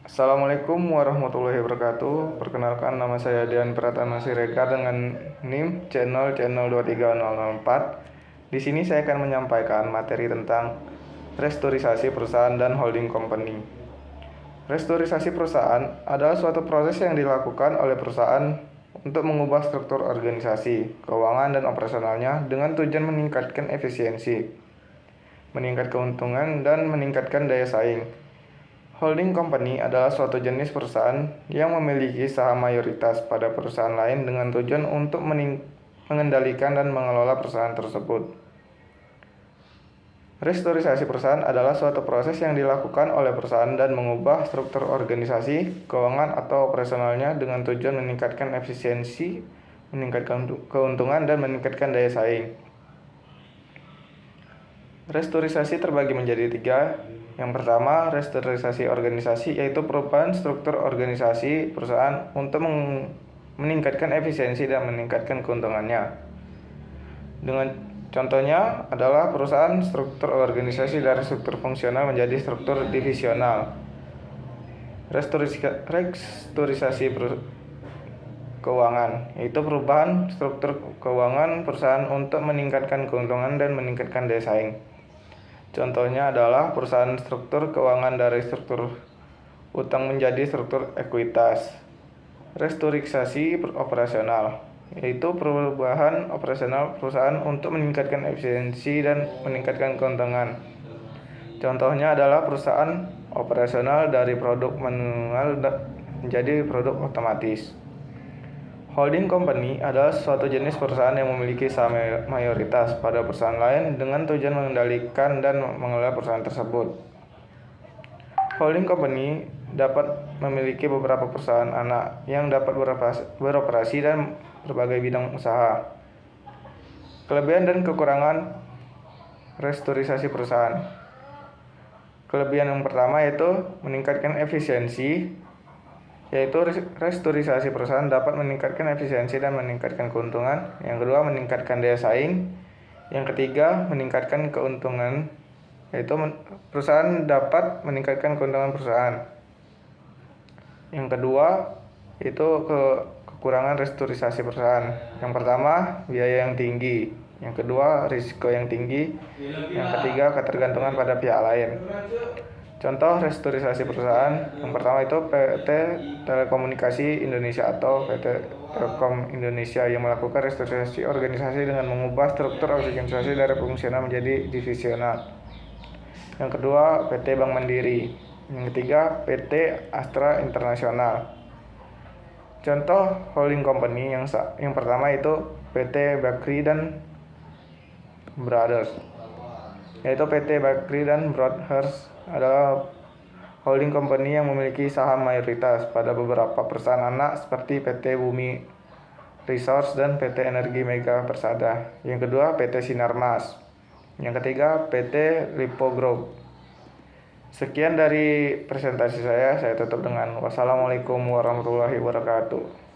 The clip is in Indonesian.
Assalamualaikum warahmatullahi wabarakatuh. Perkenalkan, nama saya Dian Pratama Siregar dengan NIM channel 23004. Di sini saya akan menyampaikan materi tentang restrukturisasi perusahaan dan holding company. Restrukturisasi perusahaan adalah suatu proses yang dilakukan oleh perusahaan untuk mengubah struktur organisasi, keuangan, dan operasionalnya dengan tujuan meningkatkan efisiensi, meningkatkan keuntungan, dan meningkatkan daya saing. Holding company adalah suatu jenis perusahaan yang memiliki saham mayoritas pada perusahaan lain dengan tujuan untuk mengendalikan dan mengelola perusahaan tersebut. Restrukturisasi perusahaan adalah suatu proses yang dilakukan oleh perusahaan dan mengubah struktur organisasi, keuangan, atau operasionalnya dengan tujuan meningkatkan efisiensi, meningkatkan keuntungan, dan meningkatkan daya saing. Restrukturisasi terbagi menjadi tiga. Yang pertama, restrukturisasi organisasi, yaitu perubahan struktur organisasi perusahaan untuk meningkatkan efisiensi dan meningkatkan keuntungannya. Dengan contohnya adalah perusahaan struktur organisasi dari struktur fungsional menjadi struktur divisional. Restrukturisasi keuangan, yaitu perubahan struktur keuangan perusahaan untuk meningkatkan keuntungan dan meningkatkan daya saing. Contohnya adalah perusahaan struktur keuangan dari struktur utang menjadi struktur ekuitas. Restrukturisasi operasional, yaitu perubahan operasional perusahaan untuk meningkatkan efisiensi dan meningkatkan keuntungan. Contohnya adalah perusahaan operasional dari produk manual menjadi produk otomatis. Holding company adalah suatu jenis perusahaan yang memiliki saham mayoritas pada perusahaan lain dengan tujuan mengendalikan dan mengelola perusahaan tersebut. Holding company dapat memiliki beberapa perusahaan anak yang dapat beroperasi dan berbagai bidang usaha. Kelebihan dan kekurangan restrukturisasi perusahaan. Kelebihan yang pertama yaitu meningkatkan efisiensi, yaitu restrukturisasi perusahaan dapat meningkatkan efisiensi dan meningkatkan keuntungan. Yang kedua, meningkatkan daya saing. Yang ketiga, meningkatkan keuntungan, yaitu perusahaan dapat meningkatkan keuntungan perusahaan. Yang kedua, itu kekurangan restrukturisasi perusahaan. Yang pertama, biaya yang tinggi. Yang kedua, risiko yang tinggi. Yang ketiga, ketergantungan pada pihak lain. Contoh restrukturisasi perusahaan, yang pertama itu PT Telekomunikasi Indonesia atau PT Telkom Indonesia yang melakukan restrukturisasi organisasi dengan mengubah struktur organisasi dari fungsional menjadi divisional. Yang kedua, PT Bank Mandiri. Yang ketiga, PT Astra Internasional. Contoh holding company yang pertama itu PT Bakri dan Brothers, yaitu PT Bakri dan Brothers adalah holding company yang memiliki saham mayoritas pada beberapa perusahaan anak seperti PT Bumi Resource dan PT Energi Mega Persada. Yang kedua, PT Sinarmas. Yang ketiga, PT Lipo Group. Sekian dari presentasi saya tutup dengan wassalamualaikum warahmatullahi wabarakatuh.